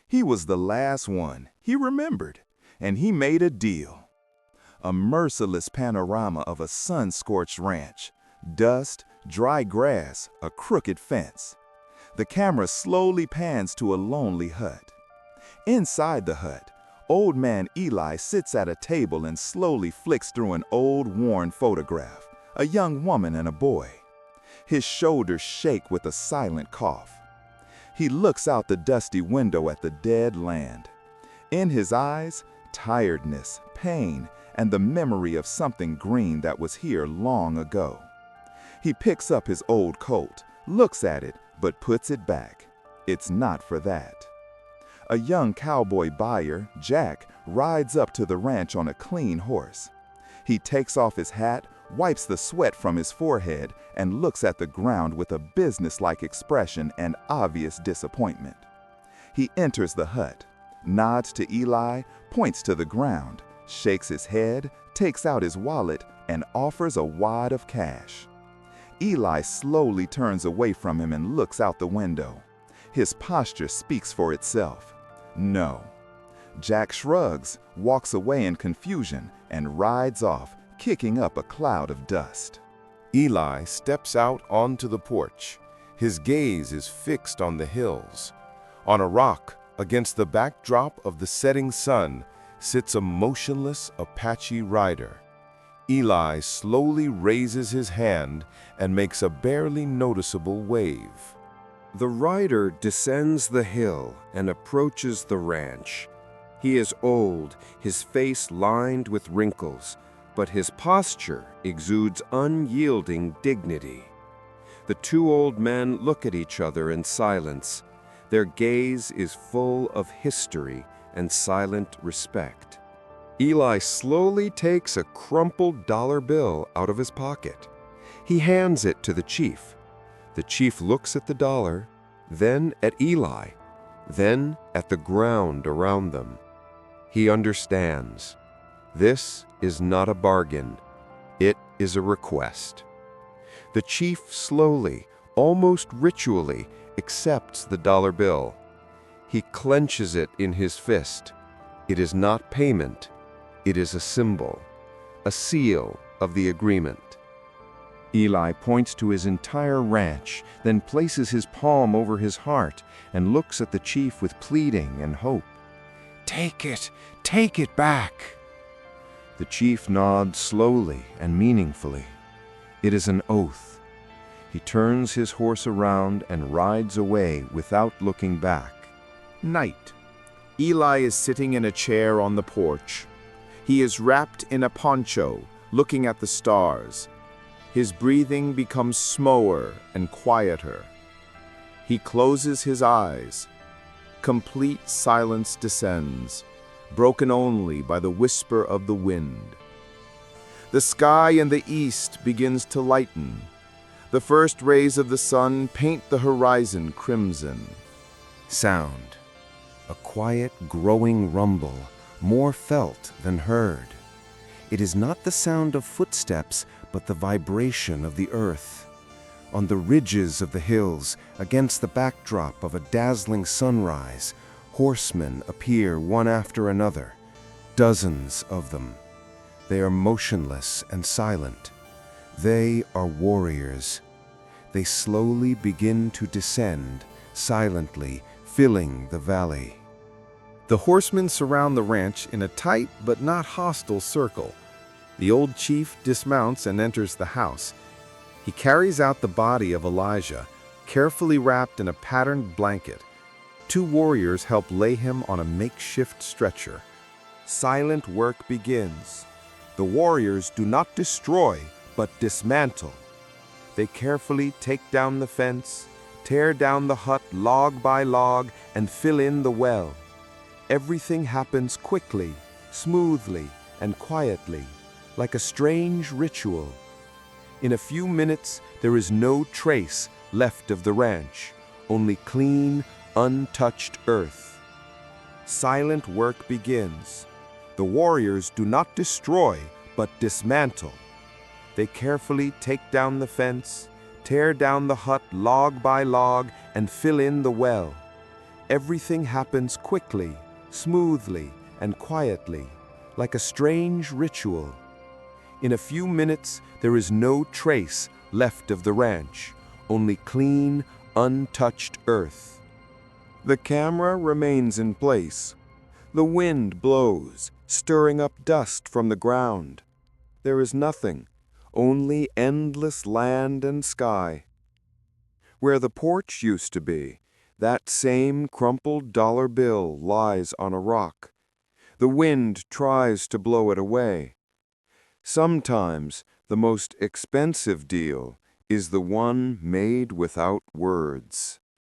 He was the last one, he remembered, and he made a deal. A merciless panorama of a sun-scorched ranch, dust, dry grass, a crooked fence. The camera slowly pans to a lonely hut. Inside the hut, old man Eli sits at a table and slowly flicks through an old, worn photograph, a young woman and a boy. His shoulders shake with a silent cough. He looks out the dusty window at the dead land. In his eyes, tiredness, pain, and the memory of something green that was here long ago. He picks up his old coat, looks at it, but puts it back. It's not for that. A young cowboy buyer, Jack, rides up to the ranch on a clean horse. He takes off his hat, wipes the sweat from his forehead, and looks at the ground with a businesslike expression and obvious disappointment. He enters the hut, nods to Eli, points to the ground, shakes his head, takes out his wallet, and offers a wad of cash. Eli slowly turns away from him and looks out the window. His posture speaks for itself. No. Jack shrugs, walks away in confusion, and rides off, kicking up a cloud of dust. Eli steps out onto the porch. His gaze is fixed on the hills. On a rock, against the backdrop of the setting sun, sits a motionless Apache rider. Eli slowly raises his hand and makes a barely noticeable wave. The rider descends the hill and approaches the ranch. He is old, his face lined with wrinkles, but his posture exudes unyielding dignity. The two old men look at each other in silence. Their gaze is full of history and silent respect. Eli slowly takes a crumpled dollar bill out of his pocket. He hands it to the chief. The chief looks at the dollar, then at Eli, then at the ground around them. He understands. This is not a bargain. It is a request. The chief slowly, almost ritually, accepts the dollar bill. He clenches it in his fist. It is not payment. It is a symbol, a seal of the agreement. Eli points to his entire ranch, then places his palm over his heart and looks at the chief with pleading and hope. Take it back. The chief nods slowly and meaningfully. It is an oath. He turns his horse around and rides away without looking back. Night. Eli is sitting in a chair on the porch. He is wrapped in a poncho, looking at the stars. His breathing becomes slower and quieter. He closes his eyes. Complete silence descends, broken only by the whisper of the wind. The sky in the east begins to lighten. The first rays of the sun paint the horizon crimson. Sound. A quiet, growing rumble, more felt than heard. It is not the sound of footsteps, but the vibration of the earth. On the ridges of the hills, against the backdrop of a dazzling sunrise, horsemen appear one after another, dozens of them. They are motionless and silent. They are warriors. They slowly begin to descend, silently filling the valley. The horsemen surround the ranch in a tight but not hostile circle. The old chief dismounts and enters the house. He carries out the body of Elijah, carefully wrapped in a patterned blanket. Two warriors help lay him on a makeshift stretcher. Silent work begins. The warriors do not destroy, but dismantle. They carefully take down the fence, tear down the hut log by log, and fill in the well. Everything happens quickly, smoothly, and quietly, like a strange ritual. In a few minutes, there is no trace left of the ranch, only clean, untouched earth. Silent work begins. The warriors do not destroy, but dismantle. They carefully take down the fence, tear down the hut log by log, and fill in the well. Everything happens quickly, smoothly, and quietly, like a strange ritual. In a few minutes, there is no trace left of the ranch, only clean, untouched earth. The camera remains in place. The wind blows, stirring up dust from the ground. There is nothing, only endless land and sky. Where the porch used to be, that same crumpled dollar bill lies on a rock. The wind tries to blow it away. Sometimes the most expensive deal is the one made without words.